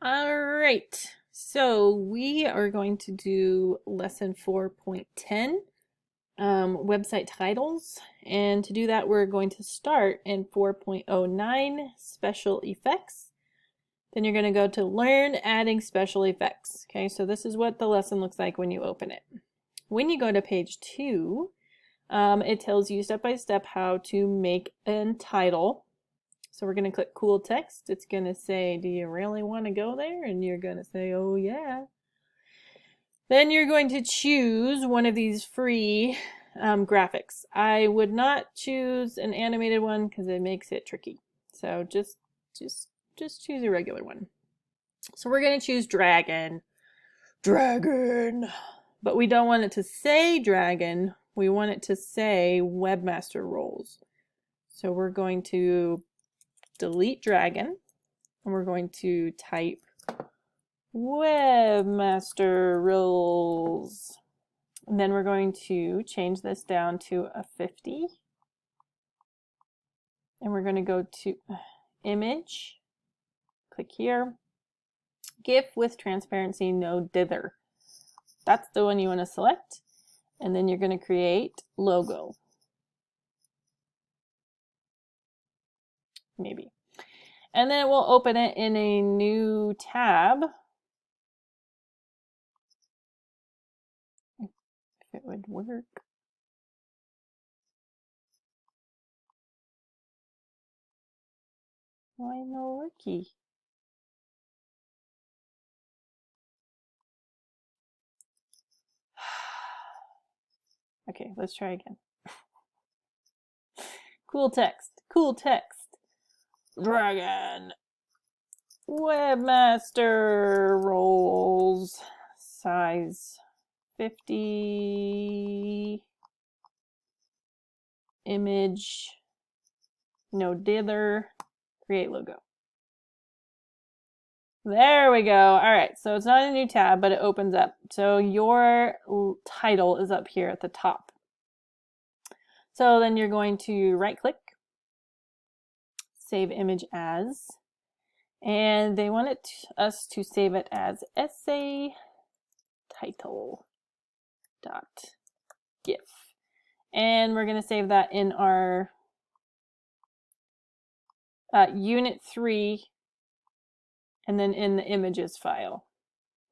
All right, so we are going to do lesson 4.10, website titles. And to do that, we're going to start in 4.09, special effects. Then you're going to go to learn adding special effects. Okay, so this is what the lesson looks like when you open it. When you go to page 2, it tells you step by step how to make a title. So we're going to click cool text. It's going to say, do you really want to go there? And you're going to say, oh yeah. Then you're going to choose one of these free graphics. I would not choose an animated one because it makes it tricky. So just choose a regular one. So we're going to choose dragon. Dragon. But we don't want it to say dragon. We want it to say webmaster roles. So we're going to delete dragon, and we're going to type webmaster roles. And then we're going to change this down to a 50. And we're going to go to image, click here, GIF with transparency, no dither. That's the one you want to select. And then you're going to create logo. Maybe. And then we'll open it in a new tab. If it would work. Why no worky? Okay, let's try again. Cool text, cool text. Dragon. Webmaster roles. Size 50. Image. No dither. Create logo. There we go. All right, so it's not a new tab, but it opens up. So your title is up here at the top. So then you're going to right click, save image as, and they want us to save it as essay title dot gif. And we're going to save that in our unit 3 and then in the images file.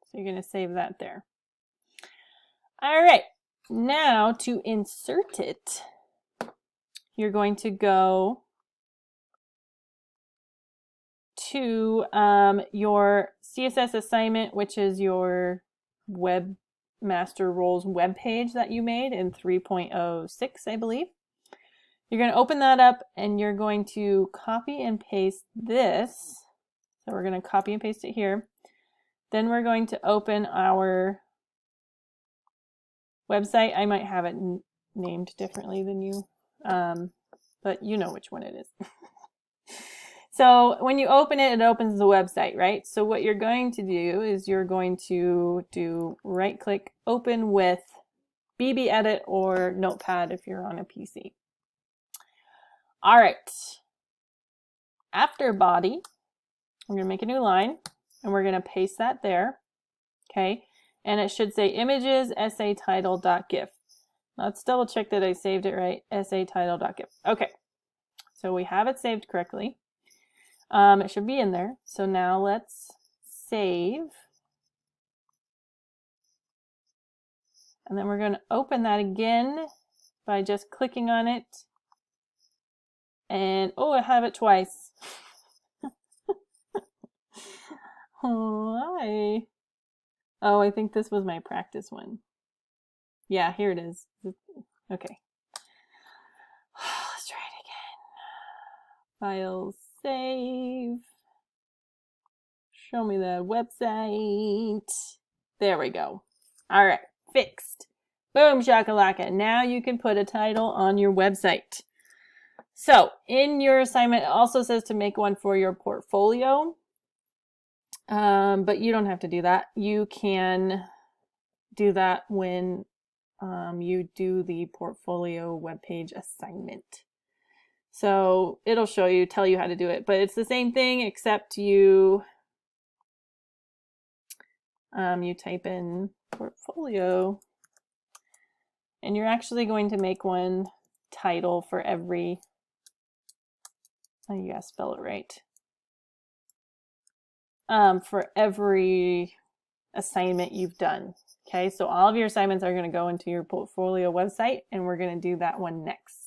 So you're going to save that there. All right, now to insert it, you're going to go to your CSS assignment, which is your webmaster roles web page that you made in 3.06, I believe. You're going to open that up and you're going to copy and paste this. So we're going to copy and paste it here. Then we're going to open our website. I might have it named differently than you, but you know which one it is. So when you open it, it opens the website, right? So what you're going to do is you're going to do right click, open with BBEdit or Notepad if you're on a PC. All right. After body, we're going to make a new line and we're going to paste that there. Okay. And it should say images essay title.gif. Let's double check that I saved it right. Essay title.gif. Okay. So we have it saved correctly. It should be in there. So now let's save. And then we're going to open that again by just clicking on it. And oh, I have it twice. Oh, hi. Oh, I think this was my practice one. Yeah, here it is. Okay. Let's try it again. File, save. Show me the website. There we go. All right, fixed. Boom, shakalaka. Now you can put a title on your website. So in your assignment, it also says to make one for your portfolio. But you don't have to do that. You can do that when you do the portfolio webpage assignment. So it'll show you, tell you how to do it, but it's the same thing except you you type in portfolio, and you're actually going to make one title for every, oh, you gotta spell it right, for every assignment you've done. Okay, so all of your assignments are going to go into your portfolio website, and we're going to do that one next.